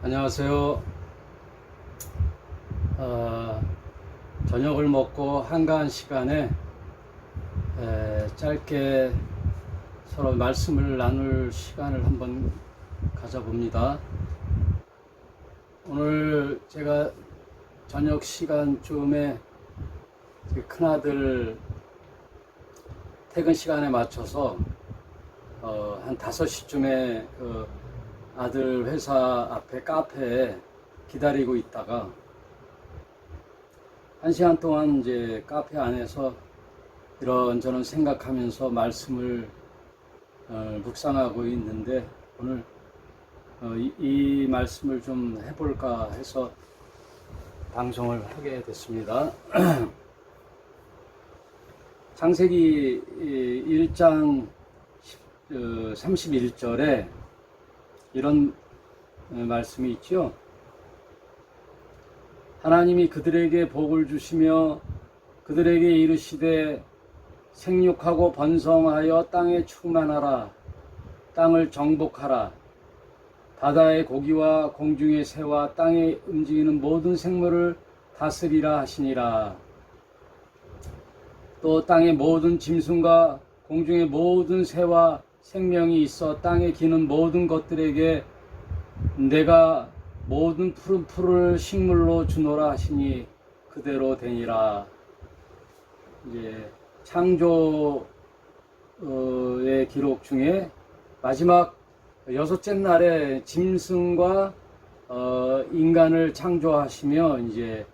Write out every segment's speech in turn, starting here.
안녕하세요. 저녁을 먹고 한가한 시간에 짧게 서로 말씀을 나눌 시간을 한번 가져봅니다. 오늘 제가 저녁 시간쯤에 큰아들 퇴근 시간에 맞춰서 한 5시쯤에 아들 회사 앞에 카페에 기다리고 있다가 1시간 동안 이제 카페 안에서 이런저런 생각하면서 말씀을 묵상하고 있는데 오늘 이 말씀을 좀 해볼까 해서 방송을 하게 됐습니다. 창세기 1장 31절에 이런 말씀이 있죠. 하나님이 그들에게 복을 주시며 그들에게 이르시되 생육하고 번성하여 땅에 충만하라. 땅을 정복하라. 바다의 고기와 공중의 새와 땅에 움직이는 모든 생물을 다스리라 하시니라. 또 땅의 모든 짐승과 공중의 모든 새와 생명이 있어 땅에 기는 모든 것들에게 내가 모든 푸른 풀을 식물로 주노라 하시니 그대로 되니라. 이제 창조의 기록 중에 마지막 6째 날에 짐승과 인간을 창조하시며 이제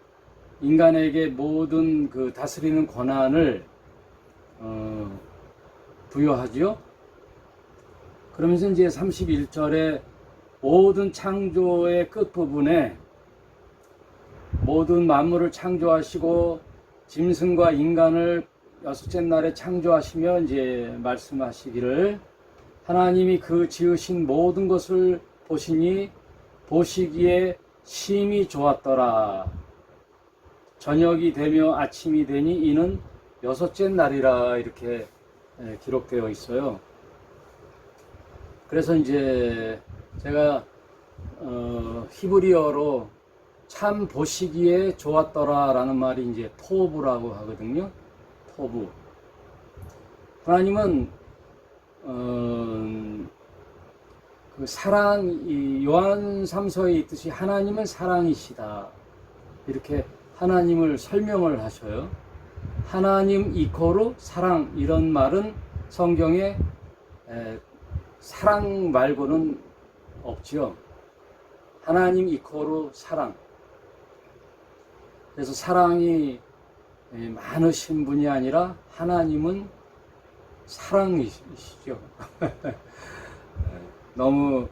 인간에게 모든 그 다스리는 권한을 부여하죠. 그러면서 이제 31절에 모든 창조의 끝부분에 모든 만물을 창조하시고 짐승과 인간을 6째 날에 창조하시며 이제 말씀하시기를 하나님이 그 지으신 모든 것을 보시니 보시기에 심히 좋았더라. 저녁이 되며 아침이 되니 이는 6째 날이라 이렇게 기록되어 있어요. 그래서 이제 제가 히브리어로 참 보시기에 좋았더라 라는 말이 이제 토브라고 하거든요. 토브. 하나님은 그 사랑, 이 요한 3서에 있듯이 하나님은 사랑이시다 이렇게 하나님을 설명을 하셔요. 하나님 이코르 사랑 이런 말은 성경에 사랑 말고는 없지요. 하나님 이코르 사랑. 그래서 사랑이 많으신 분이 아니라 하나님은 사랑이시죠. 너무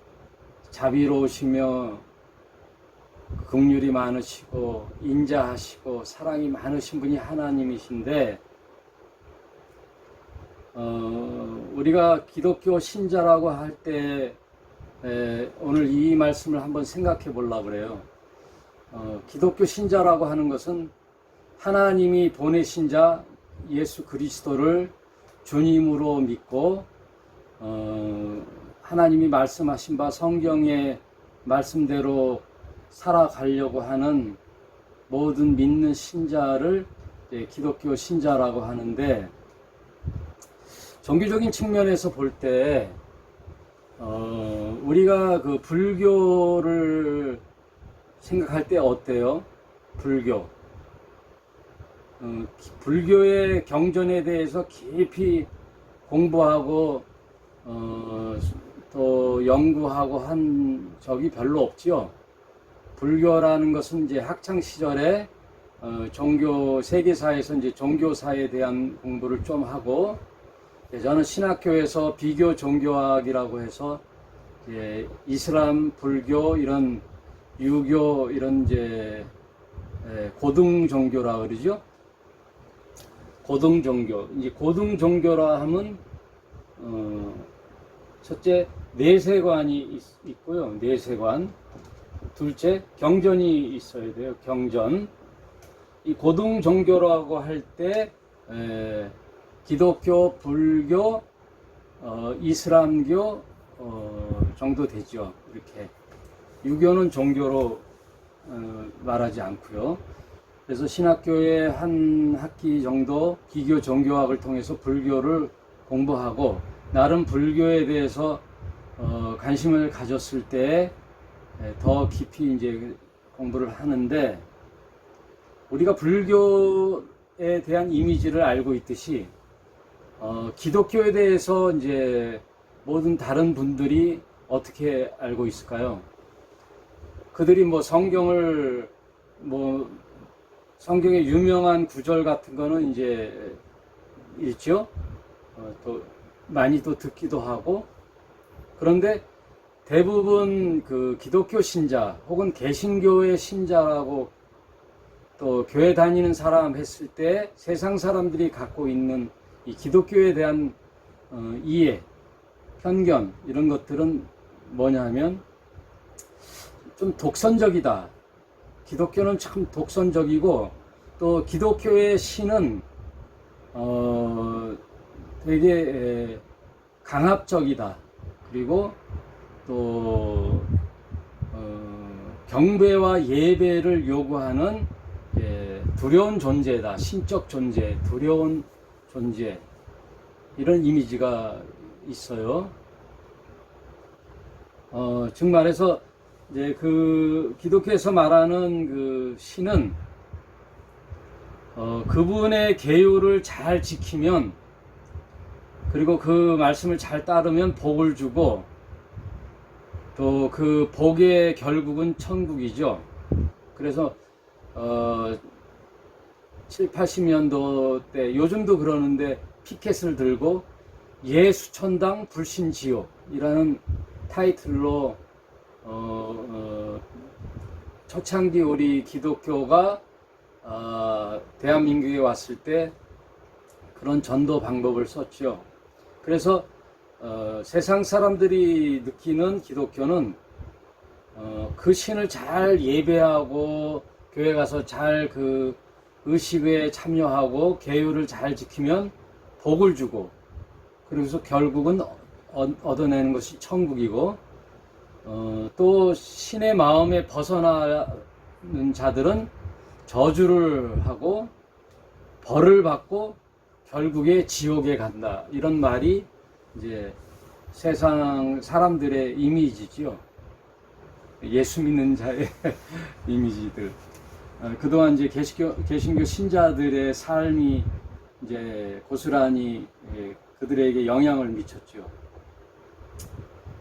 자비로우시며 긍휼이 많으시고 인자하시고 사랑이 많으신 분이 하나님이신데 우리가 기독교 신자라고 할 때 오늘 이 말씀을 한번 생각해 보려고 그래요. 기독교 신자라고 하는 것은 하나님이 보내신 자 예수 그리스도를 주님으로 믿고 하나님이 말씀하신 바 성경의 말씀대로 살아가려고 하는 모든 믿는 신자를 기독교 신자라고 하는데 종교적인 측면에서 볼 때 우리가 그 불교를 생각할 때 어때요? 불교의 경전에 대해서 깊이 공부하고 또 연구하고 한 적이 별로 없죠. 불교라는 것은 이제 학창 시절에 종교 세계사에서 이제 종교사에 대한 공부를 좀 하고 저는 신학교에서 비교 종교학이라고 해서 이제 이슬람, 불교 이런 유교 이런 이제 고등 종교라 그러죠. 고등 종교. 이제 고등 종교라 하면 첫째 내세관이 있고요. 내세관. 둘째 경전이 있어야 돼요. 경전. 이 고등 종교라고 할 때 기독교, 불교, 이슬람교 정도 되죠. 이렇게. 유교는 종교로 말하지 않고요. 그래서 신학교의 한 학기 정도 기교 종교학을 통해서 불교를 공부하고 나름 불교에 대해서 관심을 가졌을 때 더 깊이 이제 공부를 하는데, 우리가 불교에 대한 이미지를 알고 있듯이 기독교에 대해서 이제 모든 다른 분들이 어떻게 알고 있을까요? 그들이 뭐 성경의 유명한 구절 같은 거는 이제 있죠. 또 많이 또 듣기도 하고. 그런데 대부분 그 기독교 신자 혹은 개신교의 신자라고 또 교회 다니는 사람 했을 때 세상 사람들이 갖고 있는 이 기독교에 대한 이해, 편견, 이런 것들은 뭐냐면 좀 독선적이다. 기독교는 참 독선적이고, 또 기독교의 신은 되게 강압적이다. 그리고 또 경배와 예배를 요구하는 두려운 존재다. 신적 존재, 두려운 존재, 이런 이미지가 있어요. 즉 말해서 이제 그 기독교에서 말하는 그 신은 그분의 계율을 잘 지키면, 그리고 그 말씀을 잘 따르면 복을 주고, 또 그 복의 결국은 천국이죠. 그래서 7, 80년도 때, 요즘도 그러는데, 피켓을 들고 예수천당 불신지옥이라는 타이틀로 초창기 우리 기독교가 대한민국에 왔을 때 그런 전도 방법을 썼죠. 그래서 세상 사람들이 느끼는 기독교는 그 신을 잘 예배하고 교회 가서 잘 그 의식에 참여하고 계율을 잘 지키면 복을 주고, 그래서 결국은 얻어내는 것이 천국이고, 또 신의 마음에 벗어나는 자들은 저주를 하고 벌을 받고 결국에 지옥에 간다. 이런 말이 이제 세상 사람들의 이미지죠. 예수 믿는 자의 이미지들. 그동안 이제 개신교 신자들의 삶이 이제 고스란히 그들에게 영향을 미쳤죠.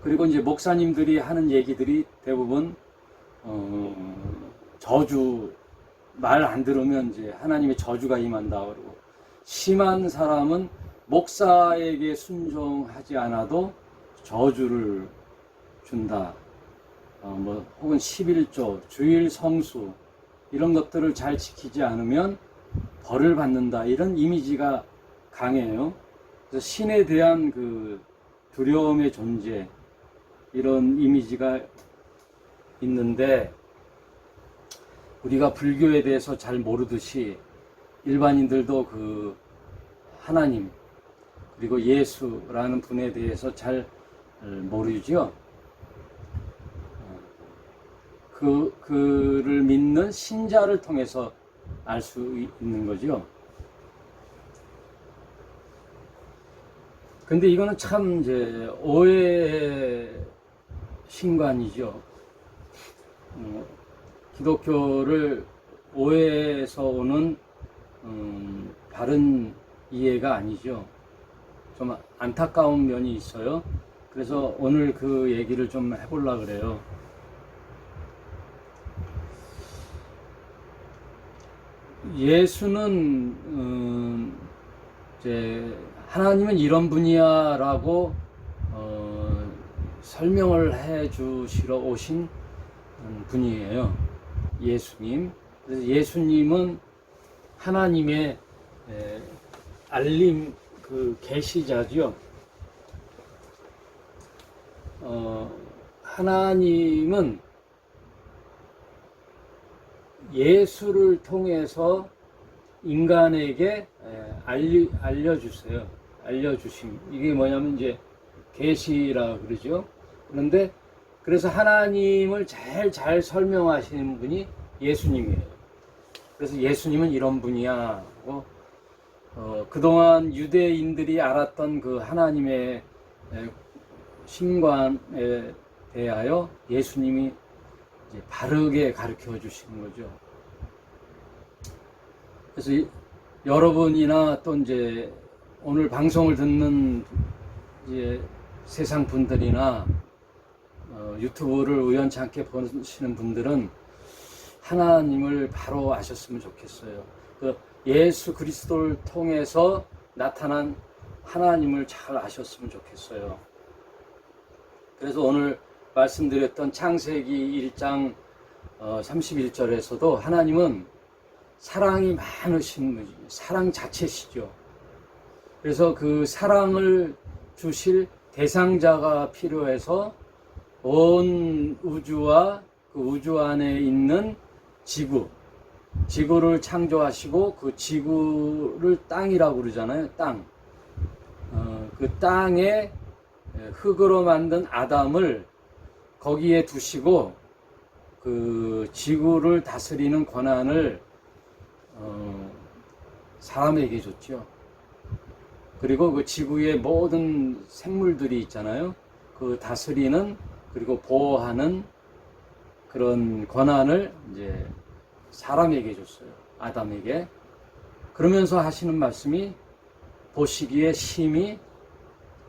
그리고 이제 목사님들이 하는 얘기들이 대부분 저주, 말 안 들으면 이제 하나님의 저주가 임한다 그러고, 심한 사람은 목사에게 순종하지 않아도 저주를 준다. 혹은 11조, 주일 성수, 이런 것들을 잘 지키지 않으면 벌을 받는다. 이런 이미지가 강해요. 그래서 신에 대한 그 두려움의 존재, 이런 이미지가 있는데, 우리가 불교에 대해서 잘 모르듯이 일반인들도 그 하나님, 그리고 예수라는 분에 대해서 잘 모르죠. 그를 믿는 신자를 통해서 알 수 있는 거죠. 근데 이거는 참 이제 오해의 신관이죠. 기독교를 오해해서 오는 바른 이해가 아니죠. 좀 안타까운 면이 있어요. 그래서 오늘 그 얘기를 좀 해보려고 그래요. 예수는 이제 하나님은 이런 분이야라고 설명을 해 주시러 오신 분이에요. 예수님. 그래서 예수님은 하나님의 알림 그 계시자죠. 하나님은 예수를 통해서 인간에게 알려주세요. 알려주심. 이게 뭐냐면 이제 계시라 그러죠. 그런데 그래서 하나님을 제일 잘 설명하시는 분이 예수님이에요. 그래서 예수님은 이런 분이야 하고 그동안 유대인들이 알았던 그 하나님의 신관에 대하여 예수님이 이제 바르게 가르쳐 주시는 거죠. 그래서 여러분이나 또 이제 오늘 방송을 듣는 이제 세상 분들이나 유튜브를 우연찮게 보시는 분들은 하나님을 바로 아셨으면 좋겠어요. 그 예수 그리스도를 통해서 나타난 하나님을 잘 아셨으면 좋겠어요. 그래서 오늘 말씀드렸던 창세기 1장 31절에서도 하나님은 사랑이 많으신 분이죠. 사랑 자체시죠. 그래서 그 사랑을 주실 대상자가 필요해서 온 우주와 그 우주 안에 있는 지구를 창조하시고 그 지구를 땅이라고 그러잖아요. 땅. 그 땅에 흙으로 만든 아담을 거기에 두시고 그 지구를 다스리는 권한을 사람에게 줬죠. 그리고 그 지구의 모든 생물들이 있잖아요. 그 다스리는 그리고 보호하는 그런 권한을 이제 사람에게 줬어요. 아담에게. 그러면서 하시는 말씀이 보시기에 심히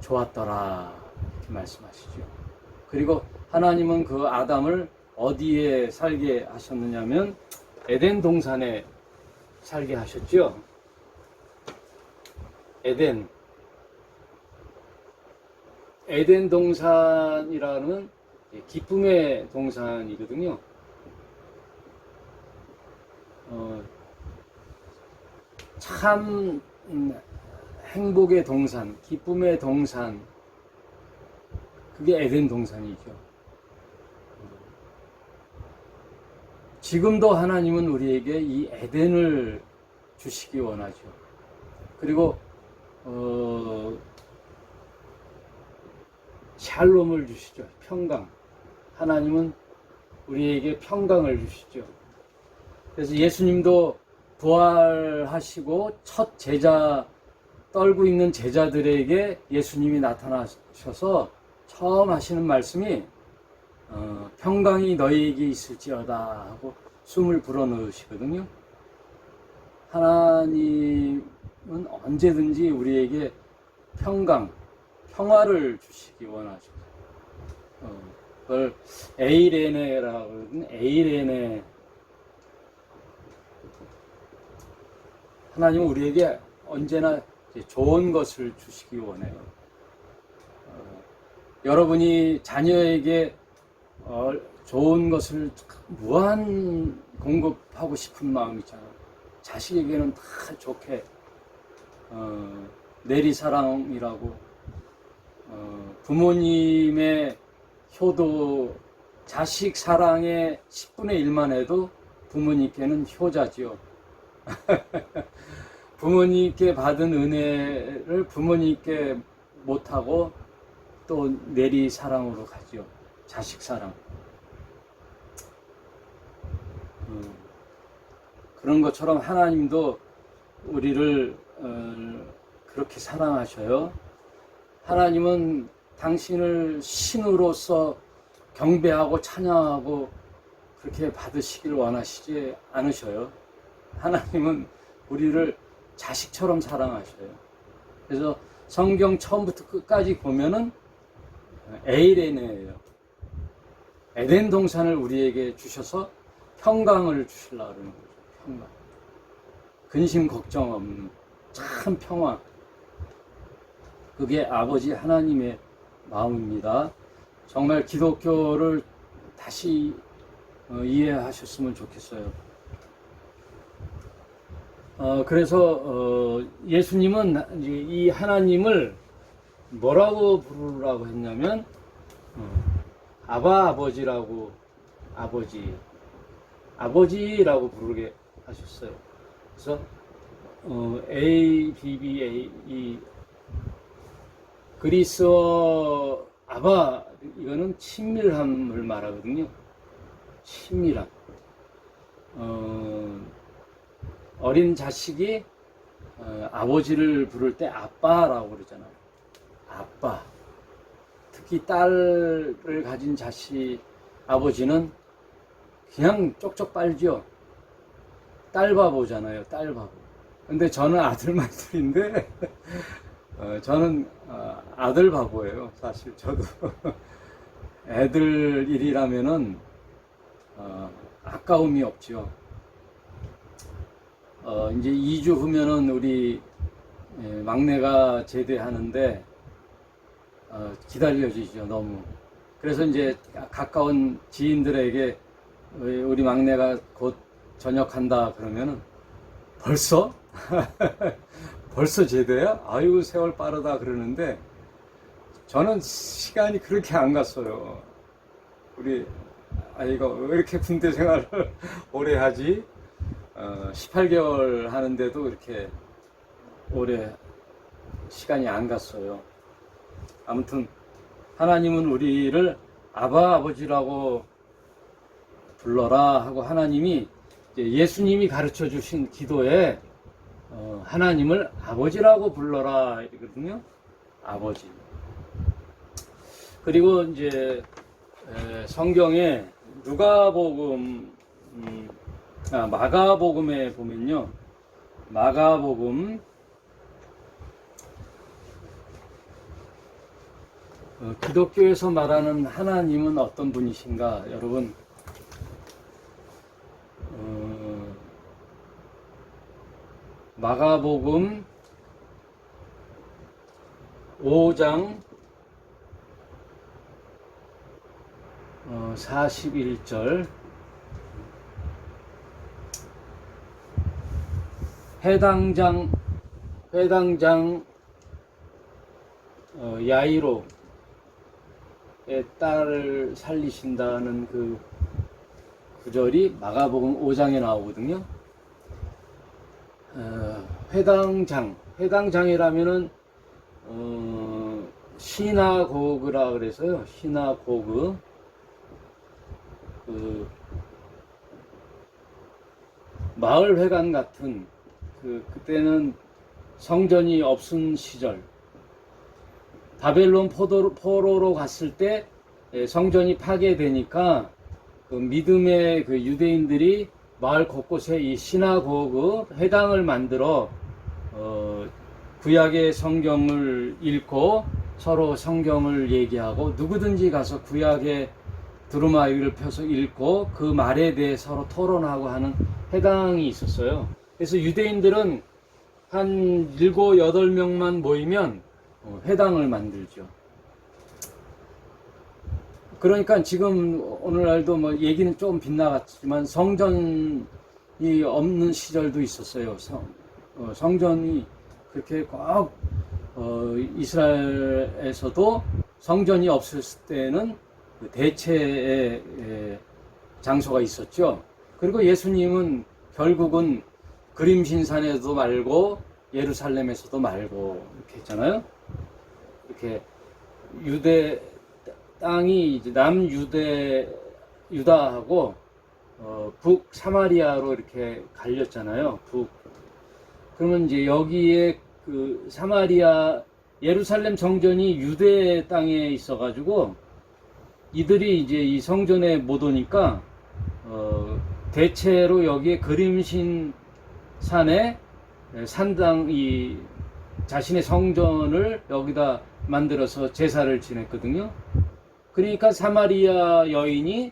좋았더라 이렇게 말씀하시죠. 그리고 하나님은 그 아담을 어디에 살게 하셨느냐면 에덴 동산에 살게 하셨죠. 에덴 동산이라는 기쁨의 동산이거든요. 참 행복의 동산, 기쁨의 동산, 그게 에덴 동산이죠. 지금도 하나님은 우리에게 이 에덴을 주시기 원하죠. 그리고 샬롬을 주시죠. 평강. 하나님은 우리에게 평강을 주시죠. 그래서 예수님도 부활하시고 첫 제자 떨고 있는 제자들에게 예수님이 나타나셔서 처음 하시는 말씀이 평강이 너희에게 있을지어다 하고 숨을 불어넣으시거든요. 하나님은 언제든지 우리에게 평화를 주시기 원하죠. 그걸 에이레네라고 그러거든요. 에이레네. 하나님은 우리에게 언제나 좋은 것을 주시기 원해요. 여러분이 자녀에게 좋은 것을 무한 공급하고 싶은 마음 있잖아요. 자식에게는 다 좋게 내리사랑이라고 부모님의 효도 자식 사랑의 10분의 1만 해도 부모님께는 효자지요. 부모님께 받은 은혜를 부모님께 못하고 또 내리사랑으로 가죠. 자식 사랑. 그런 것처럼 하나님도 우리를 그렇게 사랑하셔요. 하나님은 당신을 신으로서 경배하고 찬양하고 그렇게 받으시길 원하시지 않으셔요. 하나님은 우리를 자식처럼 사랑하셔요. 그래서 성경 처음부터 끝까지 보면은 에이레네예요. 에덴 동산을 우리에게 주셔서 평강을 주시려고 그러는 거죠. 평강. 근심 걱정 없는 참 평화. 그게 아버지 하나님의 마음입니다. 정말 기독교를 다시 이해하셨으면 좋겠어요. 그래서 예수님은 이 하나님을 뭐라고 부르라고 했냐면 아버지라고 아버지라고 부르게 하셨어요. 그래서 ABBA 이 그리스어 아바 이거는 친밀함을 말하거든요. 친밀함. 어린 자식이 아버지를 부를 때 아빠라고 그러잖아요. 아빠. 특히 딸을 가진 아버지는 그냥 쪽쪽 빨죠. 딸 바보잖아요. 딸 바보. 근데 저는 아들만 둘인데 저는 아들 바보예요. 사실 저도 애들 일이라면은 아까움이 없죠. 이제 2주 후면은 우리 막내가 제대하는데 기다려지죠, 너무. 그래서 이제 가까운 지인들에게 우리 막내가 곧 전역한다 그러면은 벌써? 벌써 제대야? 아이고, 세월 빠르다 그러는데 저는 시간이 그렇게 안 갔어요. 우리 아이가 왜 이렇게 군대 생활을 오래 하지? 18개월 하는데도 이렇게 오래 시간이 안 갔어요. 아무튼 하나님은 우리를 아버지라고 불러라 하고 하나님이 예수님이 가르쳐 주신 기도에 하나님을 아버지라고 불러라 이거든요. 아버지. 그리고 이제 성경에 마가복음에 보면요. 마가복음 기독교에서 말하는 하나님은 어떤 분이신가? 여러분, 마가복음 5장 41절 회당장 야이로의 딸을 살리신다는 그 구절이 마가복음 5장에 나오거든요. 회당장이라면은 시나고그라 그래서요. 시나고그 마을회관 같은 그때는 성전이 없은 시절, 바벨론 포로로 갔을 때 성전이 파괴되니까 그 믿음의 그 유대인들이 마을 곳곳에 이 시나고그 회당을 만들어 구약의 성경을 읽고 서로 성경을 얘기하고 누구든지 가서 구약의 두루마리를 펴서 읽고 그 말에 대해 서로 토론하고 하는 회당이 있었어요. 그래서 유대인들은 한 7, 8명만 모이면 회당을 만들죠. 그러니까 지금 오늘날도 뭐 얘기는 좀 빗나갔지만 성전이 없는 시절도 있었어요. 성전이 그렇게 꼭 이스라엘에서도 성전이 없었을 때는 대체의 장소가 있었죠. 그리고 예수님은 결국은 그림신산에도 말고 예루살렘에서도 말고 이렇게 했잖아요. 이렇게 유대 땅이 이제 유다하고 북 사마리아로 이렇게 갈렸잖아요. 그러면 이제 여기에 그 사마리아 예루살렘 성전이 유대 땅에 있어가지고 이들이 이제 이 성전에 못 오니까 대체로 여기에 그림신 산에 이 자신의 성전을 여기다 만들어서 제사를 지냈거든요. 그러니까 사마리아 여인이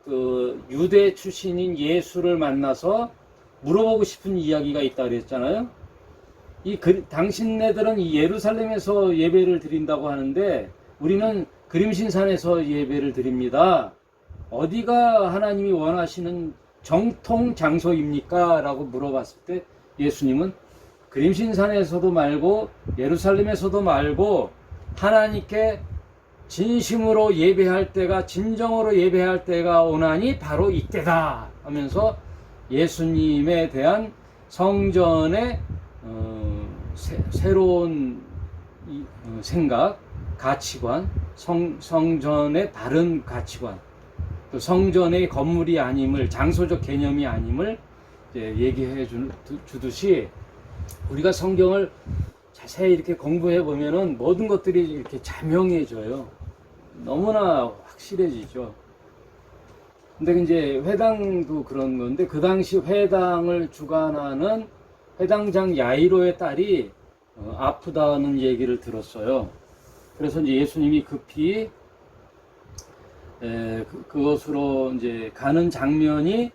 그 유대 출신인 예수를 만나서 물어보고 싶은 이야기가 있다 그랬잖아요. 당신네들은 이 예루살렘에서 예배를 드린다고 하는데 우리는 그림신산에서 예배를 드립니다. 어디가 하나님이 원하시는 정통 장소입니까? 라고 물어봤을 때 예수님은 그림신산에서도 말고 예루살렘에서도 말고 하나님께 진심으로 예배할 때가 진정으로 예배할 때가 오나니 바로 이때다 하면서 예수님에 대한 성전의 새로운 생각 가치관, 성전의 바른 가치관, 또 성전의 건물이 아님을, 장소적 개념이 아님을 얘기해 주듯이 우리가 성경을 자세히 이렇게 공부해 보면은 모든 것들이 이렇게 자명해져요. 너무나 확실해지죠. 근데 이제 회당도 그런 건데, 그 당시 회당을 주관하는 회당장 야이로의 딸이 아프다는 얘기를 들었어요. 그래서 이제 예수님이 급히 그것으로 이제 가는 장면이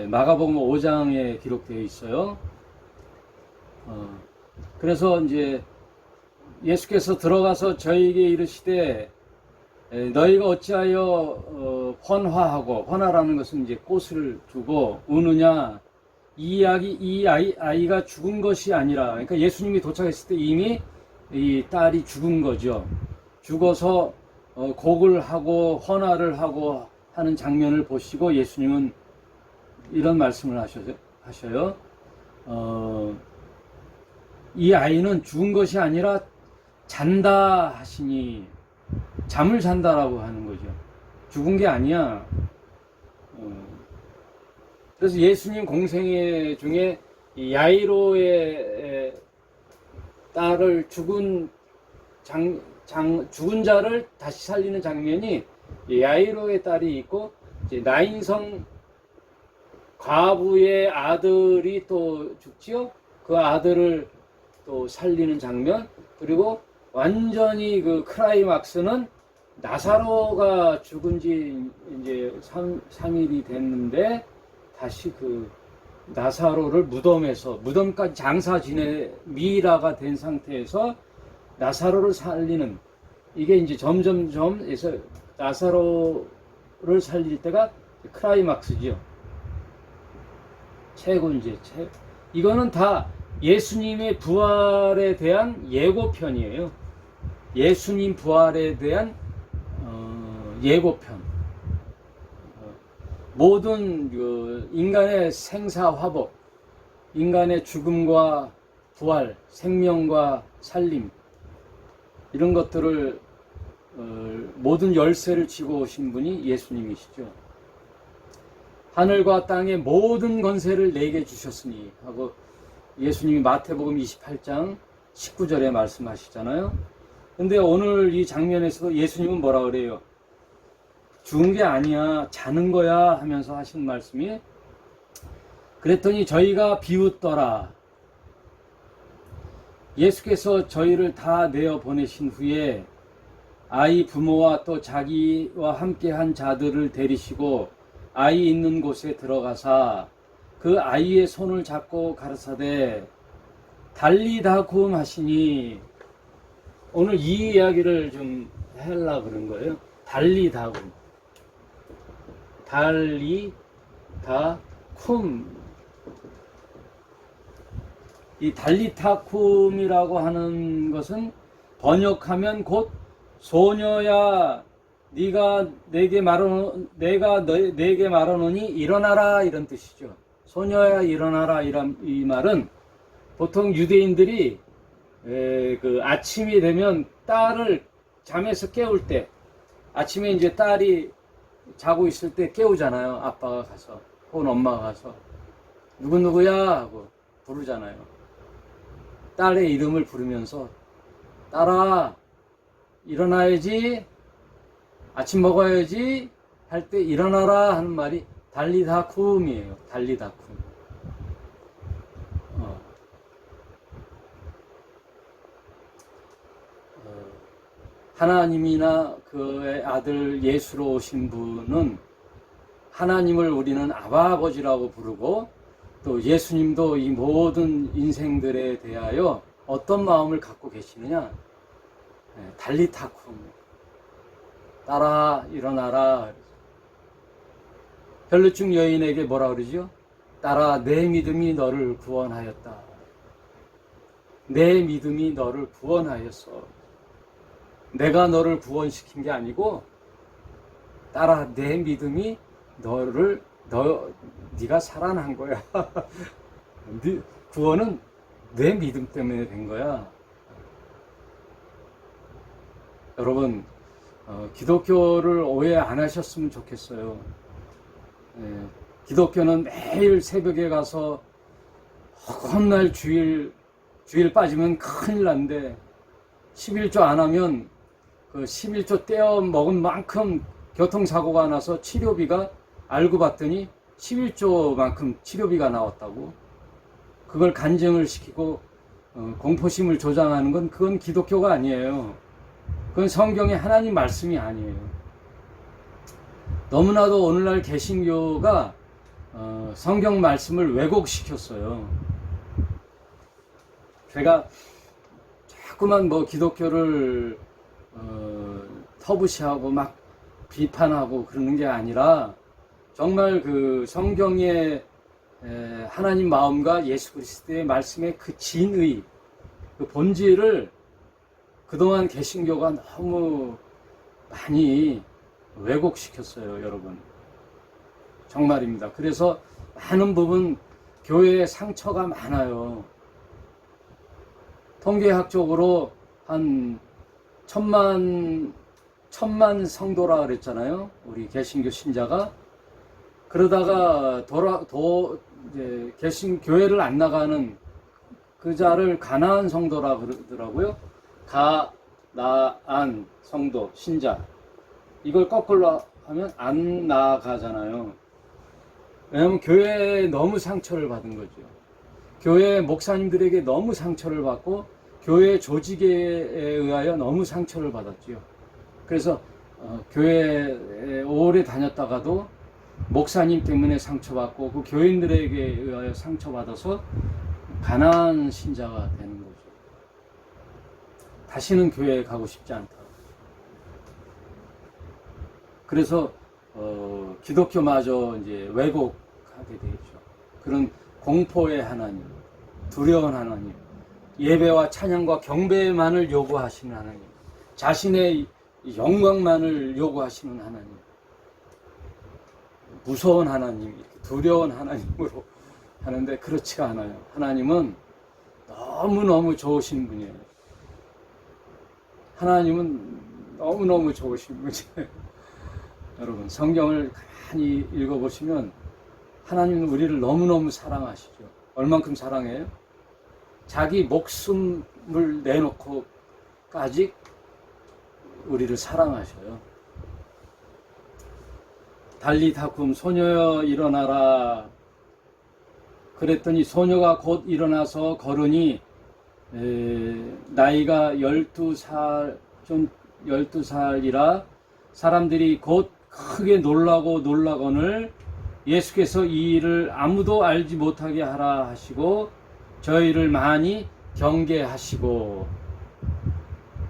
마가복음 5장에 기록되어 있어요. 그래서 이제 예수께서 들어가서 저에게 이르시되 너희가 어찌하여 헌화라는 것은 이제 꽃을 두고 우느냐, 이 아이가 죽은 것이 아니라, 그러니까 예수님이 도착했을 때 이미 이 딸이 죽은 거죠. 죽어서 곡을 하고 헌화를 하고 하는 장면을 보시고 예수님은 이런 말씀을 하셔요. 이 아이는 죽은 것이 아니라 잔다 하시니, 잠을 잔다라고 하는 거죠. 죽은 게 아니야. 그래서 예수님 공생애 중에 야이로의 딸을 죽은 자를 다시 살리는 장면이 야이로의 딸이 있고, 이제 나인성 과부의 아들이 또 죽지요. 그 아들을 또 살리는 장면, 그리고 완전히 그 크라이막스는 나사로가 죽은 지 이제 3일이 됐는데 다시 그 나사로를 무덤까지 장사 지내 미라가 된 상태에서 나사로를 살리는, 이게 이제 점점점 해서 나사로를 살릴 때가 크라이막스지요. 최고인지 이거는 다 예수님의 부활에 대한 예고편이에요. 예수님 부활에 대한 예고편. 모든 그 인간의 생사화복, 인간의 죽음과 부활, 생명과 살림, 이런 것들을 모든 열쇠를 쥐고 오신 분이 예수님이시죠. 하늘과 땅의 모든 권세를 내게 주셨으니 하고 예수님이 마태복음 28장 19절에 말씀하시잖아요. 근데 오늘 이 장면에서 예수님은 뭐라 그래요? 죽은 게 아니야, 자는 거야 하면서 하신 말씀이, 그랬더니 저희가 비웃더라. 예수께서 저희를 다 내어 보내신 후에 아이 부모와 또 자기와 함께 한 자들을 데리시고 아이 있는 곳에 들어가사 그 아이의 손을 잡고 가르사대 달리다쿰 하시니, 오늘 이 이야기를 좀 하려고 그런 거예요. 달리다쿰. 이 달리다쿰이라고 하는 것은 번역하면 곧 소녀야 내가 내게 말하노니 일어나라, 이런 뜻이죠. 소녀야 일어나라, 이 말은 보통 유대인들이 그 아침이 되면 딸을 잠에서 깨울 때, 아침에 이제 딸이 자고 있을 때 깨우잖아요. 아빠가 가서 혹은 엄마가 가서 누구누구야 하고 부르잖아요. 딸의 이름을 부르면서 딸아 일어나야지, 아침 먹어야지 할 때 일어나라 하는 말이 달리다쿰이에요. 달리다쿰. 하나님이나 그의 아들 예수로 오신 분은, 하나님을 우리는 아버지라고 부르고, 또 예수님도 이 모든 인생들에 대하여 어떤 마음을 갖고 계시느냐? 달리다쿰. 따라 일어나라. 혈루증 여인에게 뭐라 그러죠? 따라 내 믿음이 너를 구원하였다. 내 믿음이 너를 구원하였어. 내가 너를 구원시킨 게 아니고, 따라 내 믿음이 네가 살아난 거야. 구원은 내 믿음 때문에 된 거야. 여러분, 기독교를 오해 안 하셨으면 좋겠어요. 기독교는 매일 새벽에 가서 헛날 주일 빠지면 큰일 난데 11조 안 하면 그 11조 떼어 먹은 만큼 교통사고가 나서 치료비가 알고 봤더니 11조만큼 치료비가 나왔다고. 그걸 간증을 시키고 공포심을 조장하는 건 그건 기독교가 아니에요. 그건 성경의 하나님 말씀이 아니에요. 너무나도 오늘날 개신교가 성경 말씀을 왜곡시켰어요. 제가 자꾸만 뭐 기독교를 터부시하고 막 비판하고 그러는 게 아니라 정말 그 성경의 하나님 마음과 예수 그리스도의 말씀의 그 진의, 그 본질을 그동안 개신교가 너무 많이 왜곡시켰어요, 여러분. 정말입니다. 그래서 많은 부분 교회에 상처가 많아요. 통계학적으로 한 천만 성도라 그랬잖아요. 우리 개신교 신자가. 그러다가 이제 개신교회를 안 나가는 그 자를 가나안 성도라 그러더라고요. 가나안 성도, 신자. 이걸 거꾸로 하면 안 나가잖아요. 왜냐하면 교회에 너무 상처를 받은 거죠. 교회 목사님들에게 너무 상처를 받고 교회 조직에 의하여 너무 상처를 받았죠. 그래서 교회에 오래 다녔다가도 목사님 때문에 상처받고 그 교인들에게 의하여 상처받아서 가난한 신자가 되는 거죠. 다시는 교회에 가고 싶지 않다. 그래서 기독교마저 이제 왜곡하게 되죠. 그런 공포의 하나님, 두려운 하나님, 예배와 찬양과 경배만을 요구하시는 하나님, 자신의 영광만을 요구하시는 하나님, 무서운 하나님, 두려운 하나님으로 하는데 그렇지가 않아요. 하나님은 너무너무 좋으신 분이에요. 하나님은 너무너무 좋으신 분이에요. 여러분, 성경을 가만히 읽어보시면 하나님은 우리를 너무너무 사랑하시죠. 얼만큼 사랑해요? 자기 목숨을 내놓고까지 우리를 사랑하셔요. 달리다쿰 소녀여 일어나라. 그랬더니 소녀가 곧 일어나서 걸으니 나이가 12살이라 사람들이 곧 크게 놀라거늘 예수께서 이 일을 아무도 알지 못하게 하라 하시고 저희를 많이 경계하시고.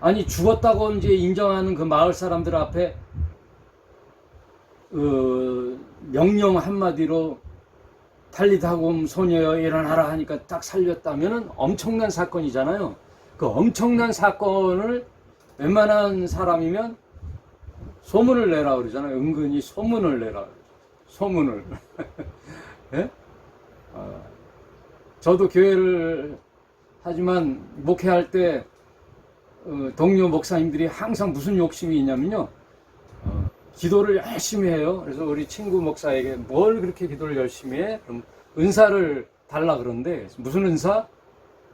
아니, 죽었다고 이제 인정하는 그 마을 사람들 앞에 명령 한마디로 달리다쿰 소녀여 일어나라 하니까 딱 살렸다면은 엄청난 사건이잖아요. 그 엄청난 사건을 웬만한 사람이면 소문을 내라 그러잖아요. 은근히 소문을 내라. 소문을. 네? 저도 교회를 하지만 목회할 때 동료 목사님들이 항상 무슨 욕심이 있냐면요. 기도를 열심히 해요. 그래서 우리 친구 목사에게 뭘 그렇게 기도를 열심히 해? 그럼 은사를 달라 그러는데 무슨 은사?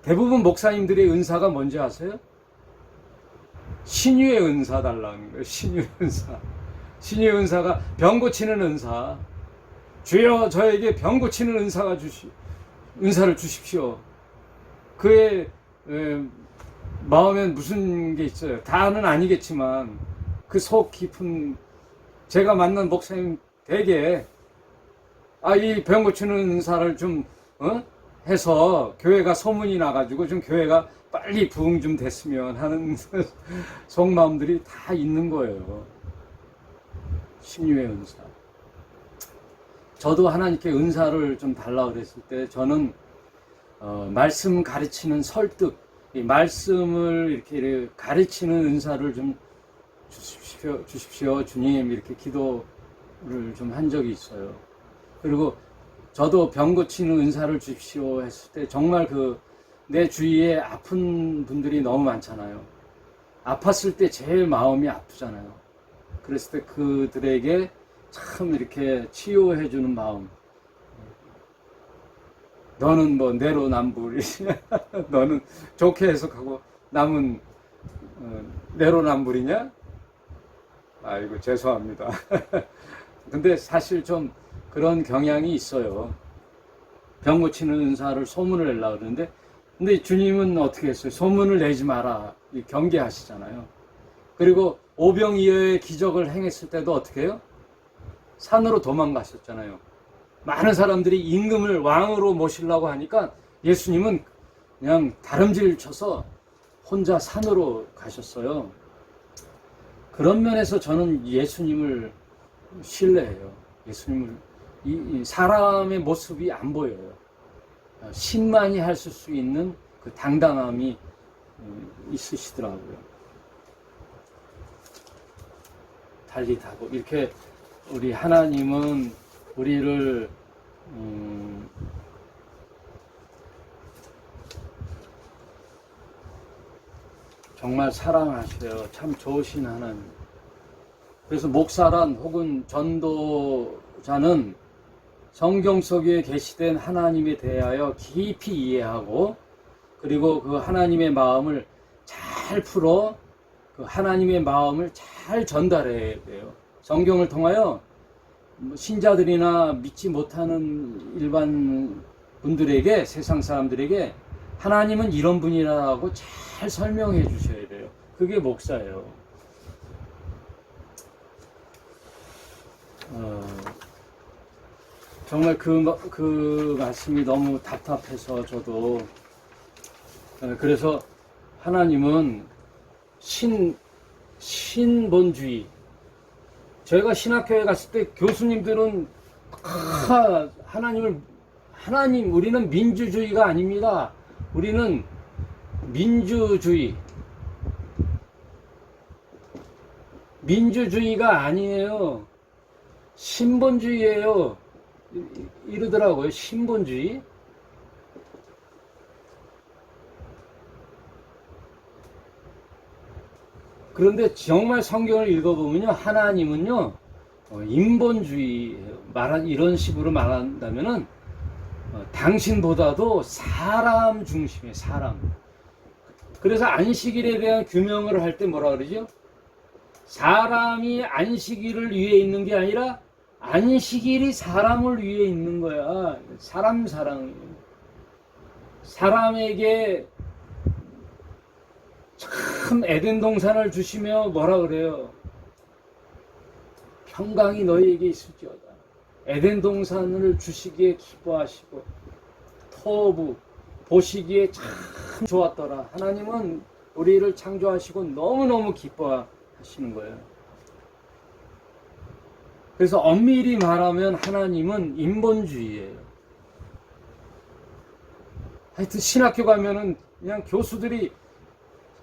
대부분 목사님들의 은사가 뭔지 아세요? 신유의 은사 달라는 거예요. 신유의 은사. 신유의 은사가 병 고치는 은사. 주여 저에게 병 고치는 은사를 주십시오. 그의 마음엔 무슨 게 있어요? 다는 아니겠지만 그 속 깊은, 제가 만난 목사님 되게 이 병 고치는 은사를 좀 해서 교회가 소문이 나가지고 좀 교회가 빨리 부흥 좀 됐으면 하는 속마음들이 다 있는 거예요. 신유의 은사. 저도 하나님께 은사를 좀 달라고 그랬을 때 저는 말씀 가르치는 설득, 이 말씀을 이렇게 가르치는 은사를 좀 주십시오 주님, 이렇게 기도를 좀 한 적이 있어요. 그리고 저도 병 고치는 은사를 주십시오 했을 때 정말 내 주위에 아픈 분들이 너무 많잖아요. 아팠을 때 제일 마음이 아프잖아요. 그랬을 때 그들에게 참 이렇게 치유해주는 마음. 너는 뭐 내로남불이지. 너는 좋게 해석하고 남은 내로남불이냐? 아이고 죄송합니다. 근데 사실 좀 그런 경향이 있어요. 병 고치는 은사를 소문을 내려고 그러는데, 근데 주님은 어떻게 했어요? 소문을 내지 마라, 경계하시잖아요. 그리고 오병이어의 기적을 행했을 때도 어떻게 해요? 산으로 도망가셨잖아요. 많은 사람들이 임금을 왕으로 모시려고 하니까 예수님은 그냥 다름질 쳐서 혼자 산으로 가셨어요. 그런 면에서 저는 예수님을 신뢰해요. 예수님을, 이 사람의 모습이 안 보여요. 신만이 하실 수 있는 그 당당함이 있으시더라고요. 달리다고 이렇게 우리 하나님은 우리를 정말 사랑하셔요. 참 좋으신 하나님. 그래서 목사란 혹은 전도자는 성경 속에 계시된 하나님에 대하여 깊이 이해하고, 그리고 그 하나님의 마음을 잘 풀어 그 하나님의 마음을 잘 전달해야 돼요. 성경을 통하여 신자들이나 믿지 못하는 일반 분들에게, 세상 사람들에게 하나님은 이런 분이라고 잘 설명해 주셔야 돼요. 그게 목사예요. 정말 그 말씀이 너무 답답해서 저도, 그래서 하나님은 신본주의. 저희가 신학교에 갔을 때 교수님들은 하나님, 우리는 민주주의가 아닙니다. 우리는 민주주의가 아니에요. 신본주의예요. 이러더라고요. 신본주의. 그런데 정말 성경을 읽어보면요, 하나님은요, 인본주의예요. 이런 식으로 말한다면은, 당신보다도 사람 중심이에요, 사람. 그래서 안식일에 대한 규명을 할 때 뭐라 그러죠? 사람이 안식일을 위해 있는 게 아니라 안식일이 사람을 위해 있는 거야. 사람 사랑이에요. 사람에게 참 에덴 동산을 주시며 뭐라 그래요? 평강이 너희에게 있을지어다. 에덴 동산을 주시기에 기뻐하시고 터부 보시기에 참 좋았더라. 하나님은 우리를 창조하시고 너무너무 기뻐하시는 거예요. 그래서 엄밀히 말하면 하나님은 인본주의예요. 하여튼 신학교 가면은 그냥 교수들이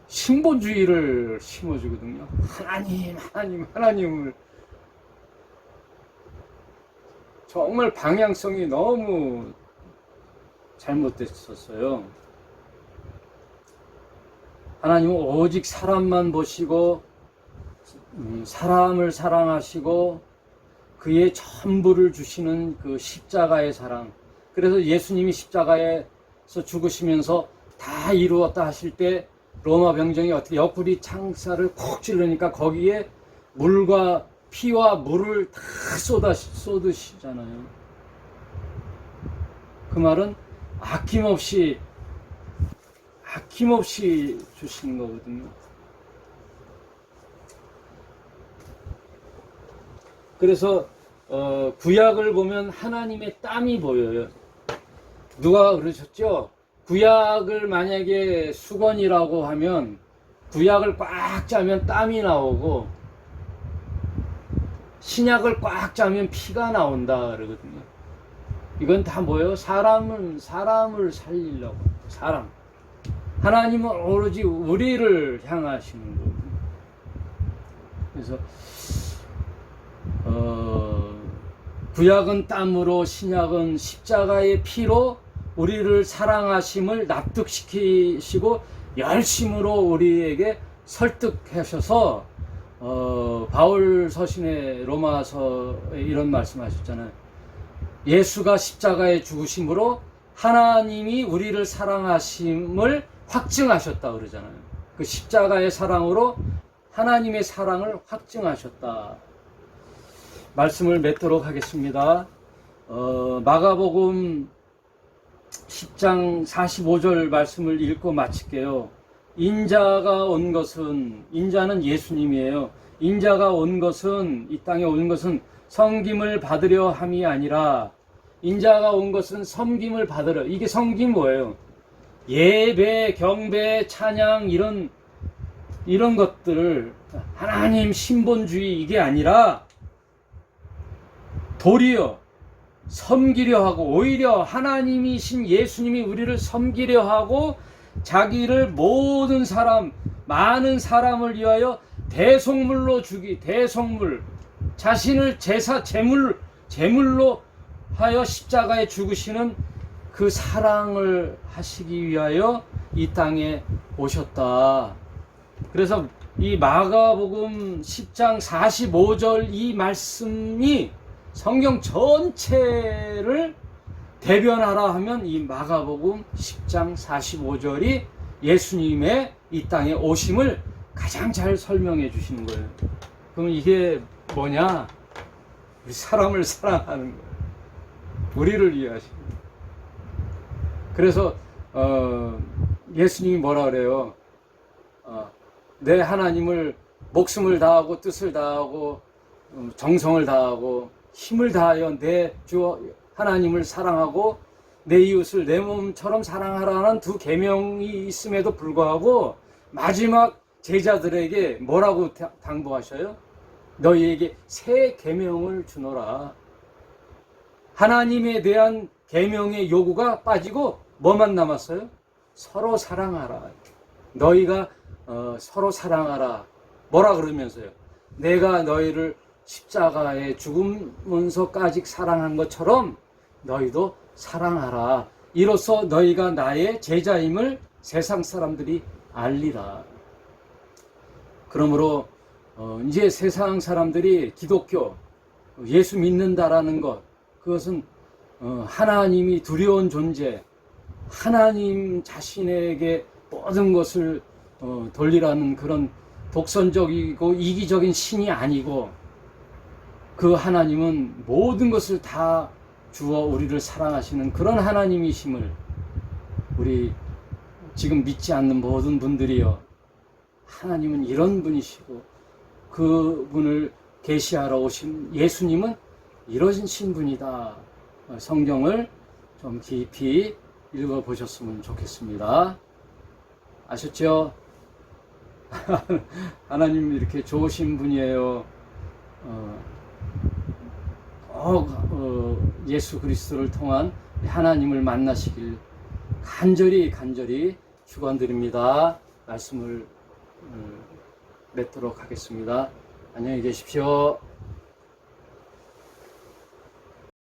신본주의를 심어주거든요. 하나님을. 정말 방향성이 너무 잘못됐었어요. 하나님은 오직 사람만 보시고 사람을 사랑하시고 그의 전부를 주시는 그 십자가의 사랑. 그래서 예수님이 십자가에서 죽으시면서 다 이루었다 하실 때 로마 병정이 어떻게 옆구리 창살을 콕 찌르니까 거기에 물과 피와 물을 다 쏟으시잖아요. 그 말은 아낌없이 주시는 거거든요. 그래서 구약을 보면 하나님의 땀이 보여요. 누가 그러셨죠? 구약을 만약에 수건이라고 하면 구약을 꽉 짜면 땀이 나오고 신약을 꽉 짜면 피가 나온다 그러거든요. 이건 다 뭐예요? 사람을 살리려고. 사람. 하나님은 오로지 우리를 향하시는 거거든요. 그래서 구약은 땀으로, 신약은 십자가의 피로 우리를 사랑하심을 납득시키시고 열심으로 우리에게 설득하셔서 바울 서신의 로마서에 이런 말씀하셨잖아요. 예수가 십자가에 죽으심으로 하나님이 우리를 사랑하심을 확증하셨다 그러잖아요. 그 십자가의 사랑으로 하나님의 사랑을 확증하셨다. 말씀을 맺도록 하겠습니다. 마가복음 10장 45절 말씀을 읽고 마칠게요. 인자가 온 것은, 인자는 예수님이에요. 인자가 온 것은, 이 땅에 온 것은 섬김을 받으려 함이 아니라, 인자가 온 것은 섬김을 받으려. 이게 섬김 뭐예요? 예배, 경배, 찬양 이런 것들을 하나님 신본주의 이게 아니라 도리어 섬기려 하고, 오히려 하나님이신 예수님이 우리를 섬기려 하고 자기를 모든 사람, 많은 사람을 위하여 대속물로 대속물, 자신을 제물로 하여 십자가에 죽으시는 그 사랑을 하시기 위하여 이 땅에 오셨다. 그래서 이 마가복음 10장 45절 이 말씀이 성경 전체를 대변하라 하면 이 마가복음 10장 45절이 예수님의 이 땅에 오심을 가장 잘 설명해 주시는 거예요. 그럼 이게 뭐냐? 우리 사람을 사랑하는 거예요. 우리를 위하시는 거예요. 그래서 예수님이 뭐라 그래요? 내 하나님을 목숨을 다하고 뜻을 다하고 정성을 다하고 힘을 다하여 내 주 하나님을 사랑하고 내 이웃을 내 몸처럼 사랑하라는 두 계명이 있음에도 불구하고 마지막 제자들에게 뭐라고 당부하셔요? 너희에게 새 계명을 주노라. 하나님에 대한 계명의 요구가 빠지고 뭐만 남았어요? 서로 사랑하라. 너희가 서로 사랑하라. 뭐라 그러면서요? 내가 너희를 십자가에 죽으면서까지 사랑한 것처럼 너희도 사랑하라. 이로써 너희가 나의 제자임을 세상 사람들이 알리라. 그러므로 이제 세상 사람들이 기독교, 예수 믿는다라는 것, 그것은 하나님이 두려운 존재, 하나님 자신에게 모든 것을 돌리라는 그런 독선적이고 이기적인 신이 아니고, 그 하나님은 모든 것을 다 주어 우리를 사랑하시는 그런 하나님이심을 우리 지금 믿지 않는 모든 분들이요, 하나님은 이런 분이시고 그분을 계시하러 오신 예수님은 이러신 분이다. 성경을 좀 깊이 읽어보셨으면 좋겠습니다. 아셨죠? 하나님 이렇게 좋으신 분이에요. 예수 그리스도를 통한 하나님을 만나시길 간절히 축원드립니다. 말씀을 맺도록 하겠습니다. 안녕히 계십시오.